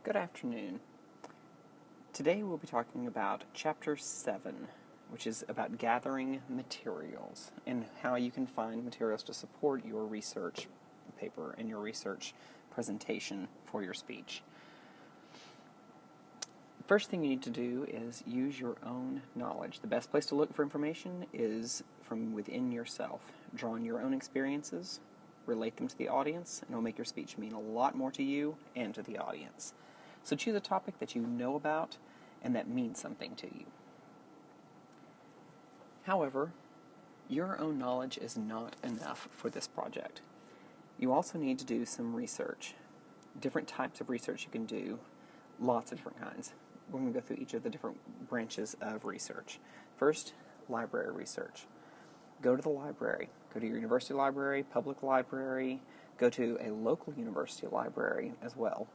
Good afternoon. Today we'll be talking about Chapter 7, which is about gathering materials and how you can find materials to support your research paper and your research presentation for your speech. First thing you need to do is use your own knowledge. The best place to look for information is from within yourself. Draw on your own experiences, relate them to the audience, and it'll make your speech mean a lot more to you and to the audience. So choose a topic that you know about and that means something to you. However, your own knowledge is not enough for this project. You also need to do some research. Different types of research you can do, lots of different kinds. We're going to go through each of the different branches of research. First, library research. Go to the library. Go to your university library, public library, go to a local university library as well.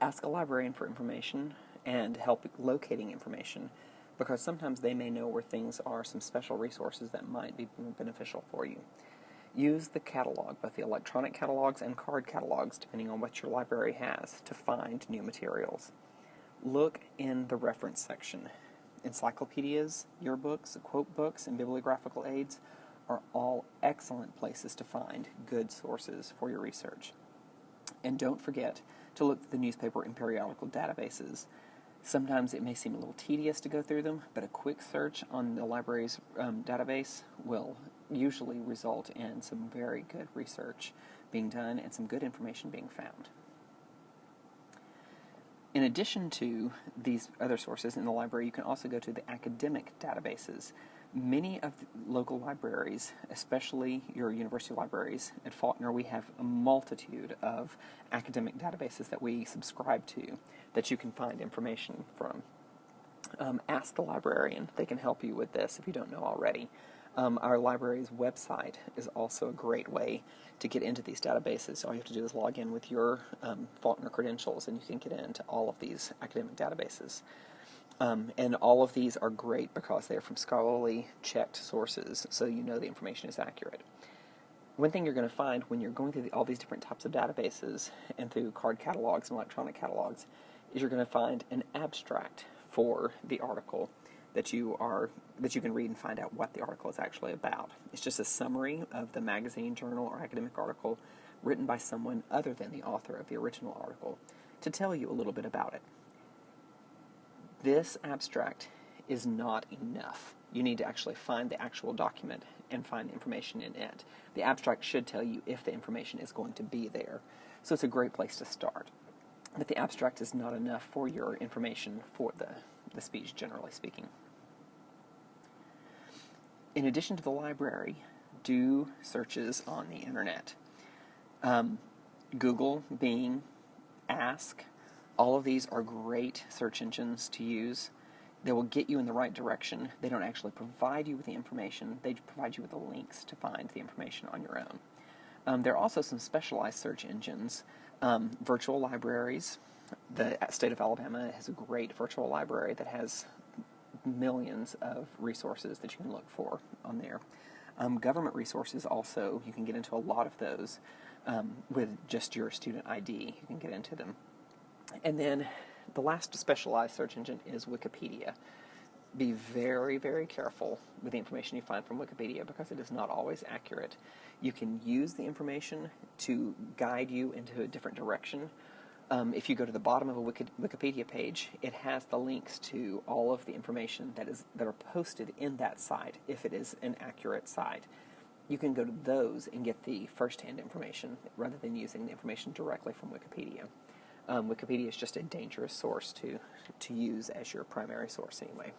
Ask a librarian for information and help locating information, because sometimes they may know where things are, some special resources that might be beneficial for you. Use the catalog, both the electronic catalogs and card catalogs, depending on what your library has, to find new materials. Look in the reference section. Encyclopedias, yearbooks, quote books, and bibliographical aids are all excellent places to find good sources for your research. And don't forget to look at the newspaper and periodical databases. Sometimes it may seem a little tedious to go through them, but a quick search on the library's database will usually result in some very good research being done and some good information being found. In addition to these other sources in the library, you can also go to the academic databases. Many of the local libraries, especially your university libraries at Faulkner, we have a multitude of academic databases that we subscribe to that you can find information from. Ask the librarian. They can help you with this if you don't know already. Our library's website is also a great way to get into these databases. All you have to do is log in with your Faulkner credentials, and you can get into all of these academic databases. And all of these are great because they're from scholarly checked sources, so you know the information is accurate. One thing you're going to find when you're going through all these different types of databases and through card catalogs and electronic catalogs is you're going to find an abstract for the article that you can read and find out what the article is actually about. It's just a summary of the magazine, journal, or academic article written by someone other than the author of the original article to tell you a little bit about it. This abstract is not enough. You need to actually find the actual document and find the information in it. The abstract should tell you if the information is going to be there. So it's a great place to start. But the abstract is not enough for your information for the speech, generally speaking. In addition to the library, do searches on the internet. Google, Bing, Ask, all of these are great search engines to use. They will get you in the right direction. They don't actually provide you with the information. They provide you with the links to find the information on your own. There are also some specialized search engines. Virtual libraries. The state of Alabama has a great virtual library that has millions of resources that you can look for on there. Government resources also, you can get into a lot of those with just your student ID. You can get into them. And then the last specialized search engine is Wikipedia. Be very, very careful with the information you find from Wikipedia because it is not always accurate. You can use the information to guide you into a different direction. If you go to the bottom of a Wikipedia page, it has the links to all of the information that are posted in that site, if it is an accurate site. You can go to those and get the first-hand information rather than using the information directly from Wikipedia. Wikipedia is just a dangerous source to use as your primary source anyway.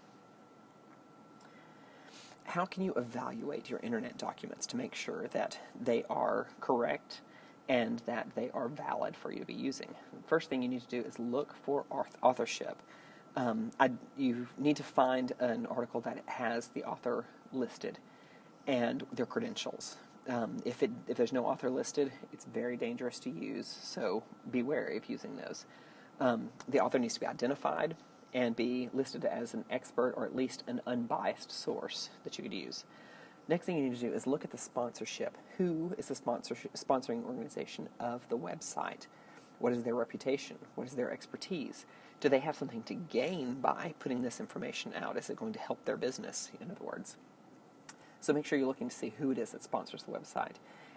How can you evaluate your internet documents to make sure that they are correct and that they are valid for you to be using? The first thing you need to do is look for authorship. You need to find an article that has the author listed and their credentials. If there's no author listed, it's very dangerous to use, so be wary of using those. The author needs to be identified and be listed as an expert or at least an unbiased source that you could use. Next thing you need to do is look at the sponsorship. Who is the sponsoring organization of the website? What is their reputation? What is their expertise? Do they have something to gain by putting this information out? Is it going to help their business, in other words? So make sure you're looking to see who it is that sponsors the website.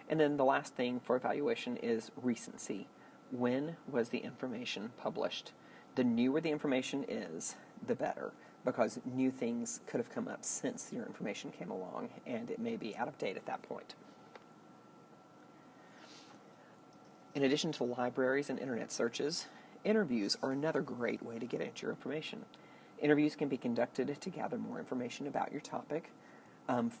And then the last thing for evaluation is recency. When was the information published? The newer the information is, the better, because new things could have come up since your information came along, and it may be out of date at that point. In addition to libraries and internet searches, interviews are another great way to get at your information. Interviews can be conducted to gather more information about your topic.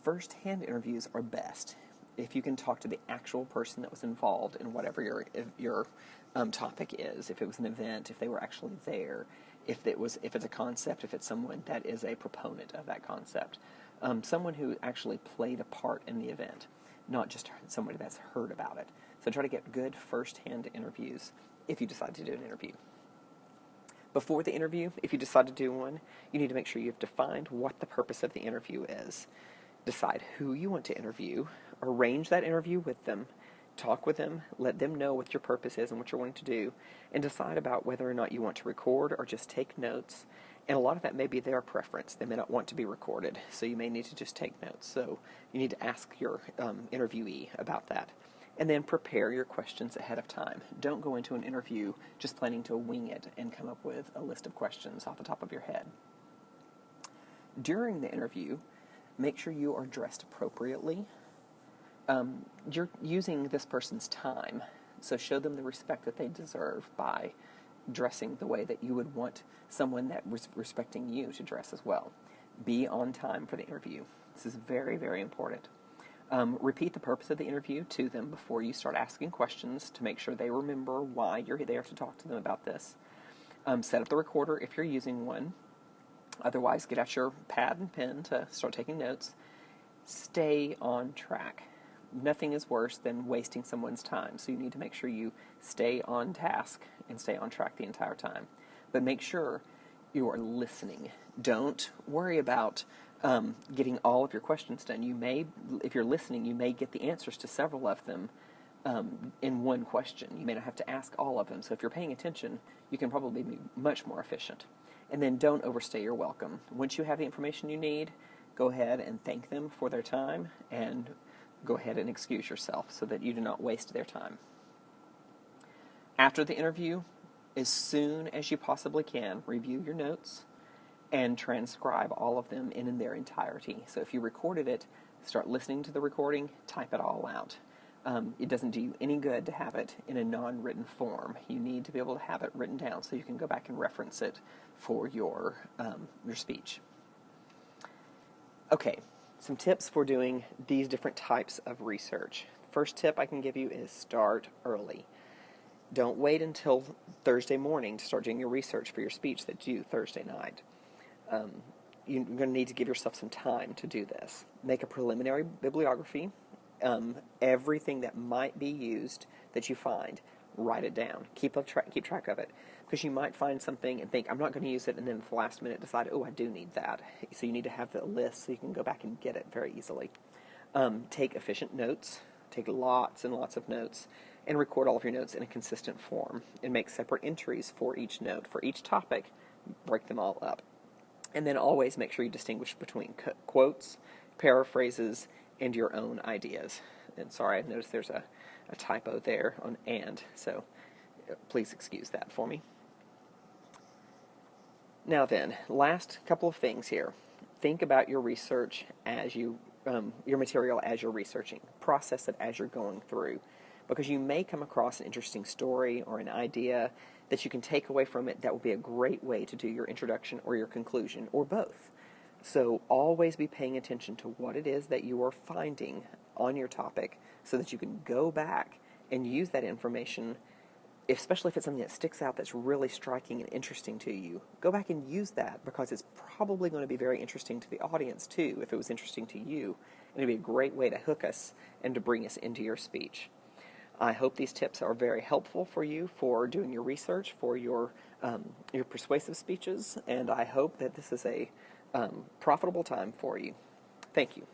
First-hand interviews are best. If you can talk to the actual person that was involved in whatever your topic is, if it was an event, if they were actually there, if it's a concept, if it's someone that is a proponent of that concept, someone who actually played a part in the event, not just somebody that's heard about it. So try to get good first-hand interviews if you decide to do an interview. Before the interview, if you decide to do one, you need to make sure you've defined what the purpose of the interview is. Decide who you want to interview, arrange that interview with them, talk with them, let them know what your purpose is and what you're wanting to do, and decide about whether or not you want to record or just take notes. And a lot of that may be their preference. They may not want to be recorded, so you may need to just take notes. So you need to ask your interviewee about that. And then prepare your questions ahead of time. Don't go into an interview just planning to wing it and come up with a list of questions off the top of your head. During the interview, make sure you are dressed appropriately. You're using this person's time, so show them the respect that they deserve by dressing the way that you would want someone that was respecting you to dress as well. Be on time for the interview. This is very, very important. Repeat the purpose of the interview to them before you start asking questions to make sure they remember why you're there to talk to them about this. Set up the recorder if you're using one. Otherwise, get out your pad and pen to start taking notes. Stay on track. Nothing is worse than wasting someone's time, so you need to make sure you stay on task and stay on track the entire time. But make sure you are listening. Don't worry about getting all of your questions done. You may, if you're listening, you may get the answers to several of them in one question. You may not have to ask all of them. So if you're paying attention, you can probably be much more efficient. And then don't overstay your welcome. Once you have the information you need, go ahead and thank them for their time and go ahead and excuse yourself so that you do not waste their time. After the interview, as soon as you possibly can, review your notes and transcribe all of them in their entirety. So if you recorded it, start listening to the recording, type it all out. It doesn't do you any good to have it in a non-written form. You need to be able to have it written down so you can go back and reference it for your speech. Okay, some tips for doing these different types of research. First tip I can give you is start early. Don't wait until Thursday morning to start doing your research for your speech that's due Thursday night. You're going to need to give yourself some time to do this. Make a preliminary bibliography. Everything that might be used that you find, write it down. Keep track of it. Because you might find something and think, I'm not going to use it, and then at the last minute decide, oh, I do need that. So you need to have the list so you can go back and get it very easily. Take efficient notes. Take lots and lots of notes. And record all of your notes in a consistent form. And make separate entries for each note. For each topic, break them all up. And then always make sure you distinguish between quotes, paraphrases, and your own ideas. And sorry, I noticed there's a typo there on and, so please excuse that for me. Now then, last couple of things here. Think about your research as your material as you're researching. Process it as you're going through, because you may come across an interesting story or an idea that you can take away from it that will be a great way to do your introduction or your conclusion, or both. So always be paying attention to what it is that you are finding on your topic so that you can go back and use that information, especially if it's something that sticks out that's really striking and interesting to you. Go back and use that, because it's probably going to be very interesting to the audience too if it was interesting to you. And it'd be a great way to hook us and to bring us into your speech. I hope these tips are very helpful for you for doing your research for your persuasive speeches, and I hope that this is a profitable time for you. Thank you.